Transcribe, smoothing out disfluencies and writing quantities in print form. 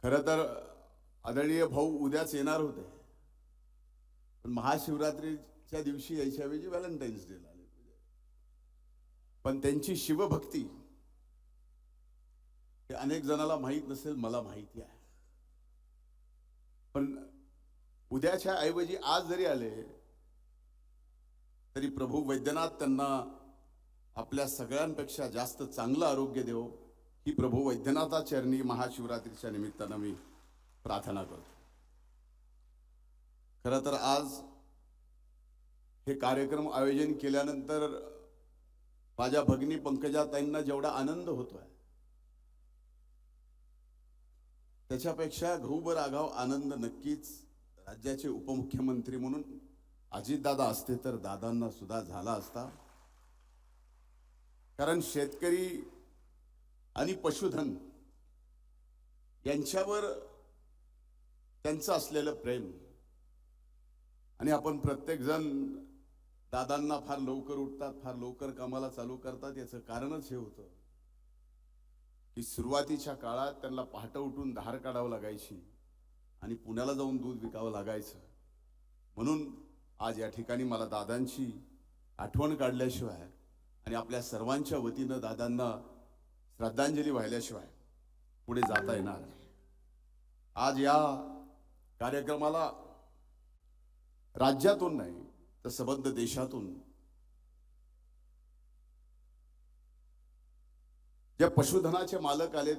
खरं तर आदरणीय भाऊ उद्याच येणार होते, पण महाशिवरात्रीच्या दिवशी यायच्याऐवजी व्हॅलेंटाईन्स डेला आले. पण त्यांची शिवभक्ती हे अनेक जणाला माहीत नसेल, मला माहिती आहे. पण उद्याच्या ऐवजी आज जरी आले तरी प्रभू वैद्यनाथ त्यांना आपल्या सगळ्यांपेक्षा जास्त चांगलं आरोग्य देवो ही प्रभू वैद्यनाथाचरणी महाशिवरात्रीच्या निमित्तानं मी प्रार्थना करतो. खरं तर आज हे कार्यक्रम आयोजन केल्यानंतर माझ्या भगिनी पंकजाताईंना जेवढा आनंद होतोय त्याच्यापेक्षा घुबर आगाव आनंद नक्कीच राज्याचे उपमुख्यमंत्री म्हणून अजितदादा असते तर दादांना सुद्धा झाला असता. कारण शेतकरी आणि पशुधन यांच्यावर त्यांचं असलेलं प्रेम आणि आपण प्रत्येक जण दादांना फार लवकर उठतात, फार लवकर कामाला चालू करतात. याचं कारणच हे होतं की सुरुवातीच्या काळात त्यांना पहाटे उठून धार काढावं लागायची आणि पुण्याला जाऊन दूध विकावं लागायचं. म्हणून आज या ठिकाणी मला दादांची आठवण काढल्याशिवाय आणि आपल्या सर्वांच्या वतीनं दादांना श्रद्धांजली वाहिल्याशिवाय पुढे जाता येणार नाही. आज या कार्यक्रमाला राज्यातून नाही तर संबंध देशातून ज्या पशुधनाचे मालक आलेत